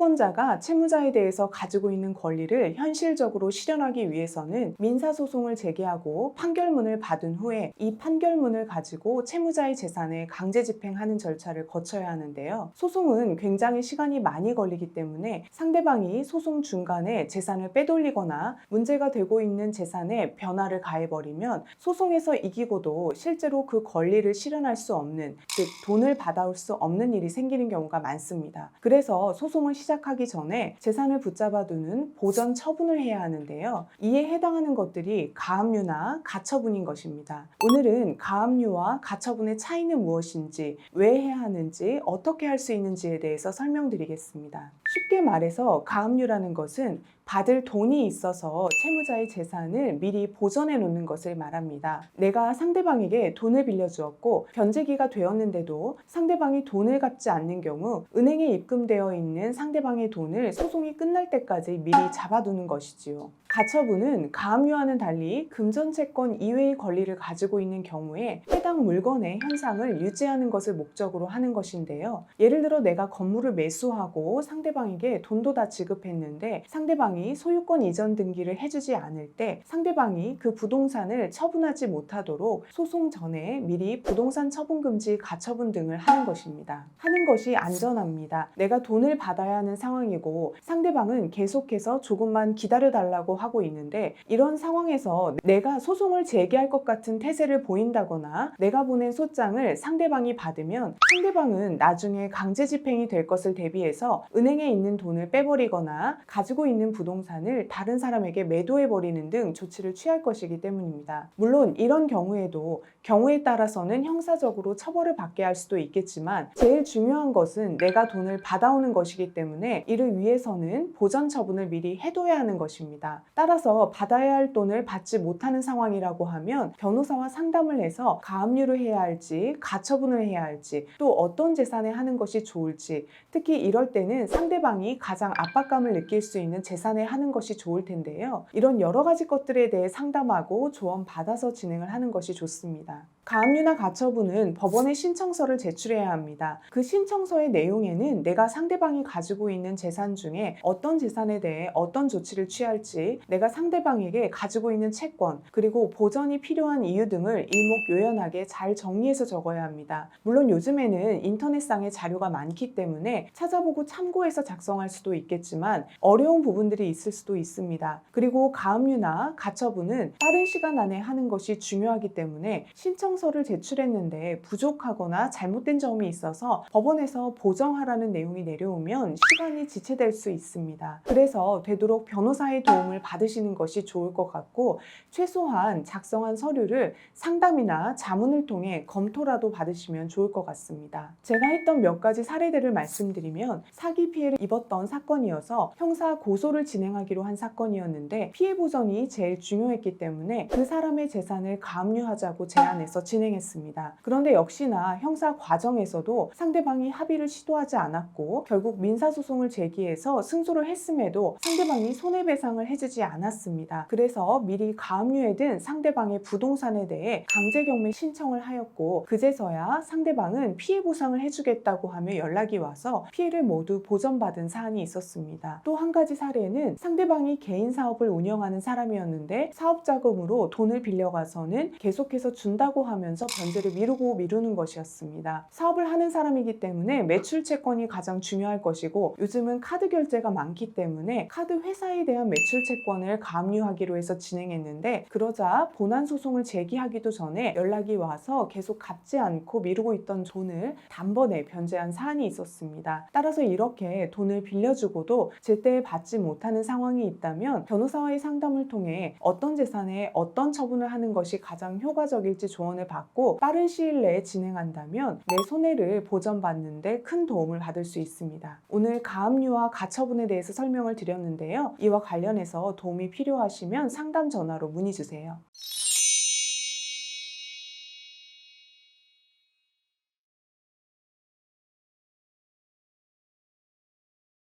채권자가 채무자에 대해서 가지고 있는 권리를 현실적으로 실현하기 위해서는 민사소송을 제기하고 판결문을 받은 후에 이 판결문을 가지고 채무자의 재산을 강제 집행하는 절차를 거쳐야 하는데요. 소송은 굉장히 시간이 많이 걸리기 때문에 상대방이 소송 중간에 재산을 빼돌리거나 문제가 되고 있는 재산에 변화를 가해버리면 소송에서 이기고도 실제로 그 권리를 실현할 수 없는, 즉 돈을 받아올 수 없는 일이 생기는 경우가 많습니다. 그래서 소송을 시작하기 전에 재산을 붙잡아두는 보전 처분을 해야 하는데요. 이에 해당하는 것들이 가압류나 가처분인 것입니다. 오늘은 가압류와 가처분의 차이는 무엇인지, 왜 해야 하는지, 어떻게 할 수 있는지에 대해서 설명드리겠습니다. 쉽게 말해서 가압류라는 것은 받을 돈이 있어서 채무자의 재산을 미리 보전해 놓는 것을 말합니다. 내가 상대방에게 돈을 빌려주었고 변제기가 되었는데도 상대방이 돈을 갚지 않는 경우 은행에 입금되어 있는 상대방의 돈을 소송이 끝날 때까지 미리 잡아두는 것이지요. 가처분은 가압류와는 달리 금전채권 이외의 권리를 가지고 있는 경우에 해당 물건의 현상을 유지하는 것을 목적으로 하는 것인데요. 예를 들어 내가 건물을 매수하고 상대방에게 돈도 다 지급했는데 상대방이 소유권 이전 등기를 해주지 않을 때 상대방이 그 부동산을 처분하지 못하도록 소송 전에 미리 부동산 처분금지 가처분 등을 하는 것입니다. 하는 것이 안전합니다. 내가 돈을 받아야 하는 상황이고 상대방은 계속해서 조금만 기다려달라고 하고 있는데 이런 상황에서 내가 소송을 제기할 것 같은 태세를 보인다거나 내가 보낸 소장을 상대방이 받으면 상대방은 나중에 강제 집행이 될 것을 대비해서 은행에 있는 돈을 빼버리거나 가지고 있는 부동산을 다른 사람에게 매도해버리는 등 조치를 취할 것이기 때문입니다. 물론 이런 경우에도 경우에 따라서는 형사적으로 처벌을 받게 할 수도 있겠지만 제일 중요한 것은 내가 돈을 받아오는 것이기 때문에 이를 위해서는 보전 처분을 미리 해둬야 하는 것입니다. 따라서 받아야 할 돈을 받지 못하는 상황이라고 하면 변호사와 상담을 해서 가압류를 해야 할지 가처분을 해야 할지 또 어떤 재산에 하는 것이 좋을지, 특히 이럴 때는 상대방이 가장 압박감을 느낄 수 있는 재산에 하는 것이 좋을 텐데요. 이런 여러 가지 것들에 대해 상담하고 조언 받아서 진행을 하는 것이 좋습니다. 가압류나 가처분은 법원에 신청서를 제출해야 합니다. 그 신청서의 내용에는 내가 상대방이 가지고 있는 재산 중에 어떤 재산에 대해 어떤 조치를 취할지, 내가 상대방에게 가지고 있는 채권, 그리고 보전이 필요한 이유 등을 일목요연하게 잘 정리해서 적어야 합니다. 물론 요즘에는 인터넷상의 자료가 많기 때문에 찾아보고 참고해서 작성할 수도 있겠지만 어려운 부분들이 있을 수도 있습니다. 그리고 가압류나 가처분은 빠른 시간 안에 하는 것이 중요하기 때문에 신청서를 제출했는데 부족하거나 잘못된 점이 있어서 법원에서 보정하라는 내용이 내려오면 시간이 지체될 수 있습니다. 그래서 되도록 변호사의 도움을 받으시는 것이 좋을 것 같고 최소한 작성한 서류를 상담이나 자문을 통해 검토라도 받으시면 좋을 것 같습니다. 제가 했던 몇 가지 사례들을 말씀드리면 사기 피해를 입었던 사건이어서 형사 고소를 진행하기로 한 사건이었는데 피해 보전이 제일 중요했기 때문에 그 사람의 재산을 가압류하자고 제안해서 진행했습니다. 그런데 역시나 형사 과정에서도 상대방이 합의를 시도하지 않았고 결국 민사소송을 제기해서 승소를 했음에도 상대방이 손해배상을 해주지 않았습니다. 그래서 미리 가압류에 든 상대방의 부동산에 대해 강제경매 신청을 하였고 그제서야 상대방은 피해 보상을 해주겠다고 하며 연락이 와서 피해를 모두 보전받은 사안이 있었습니다. 또 한 가지 사례는 상대방이 개인 사업을 운영하는 사람이었는데 사업 자금으로 돈을 빌려가서는 계속해서 준다고 하면서 변제를 미루는 것이었습니다. 사업을 하는 사람이기 때문에 매출 채권이 가장 중요할 것이고 요즘은 카드 결제가 많기 때문에 카드 회사에 대한 매출 채권을 가압류하기로 해서 진행했는데 그러자 본안 소송을 제기하기도 전에 연락이 와서 계속 갚지 않고 미루고 있던 돈을 단번에 변제한 사안이 있었습니다. 따라서 이렇게 돈을 빌려주고도 제때 받지 못하는 상황이 있다면 변호사와의 상담을 통해 어떤 재산에 어떤 처분을 하는 것이 가장 효과적일지 조언을 받고 빠른 시일 내에 진행한다면 내 손해를 보전받는 데 큰 도움을 받을 수 있습니다. 오늘 가압류와 가처분에 대해서 설명을 드렸는데요. 이와 관련해서 도움이 필요하시면 상담 전화로 문의 주세요.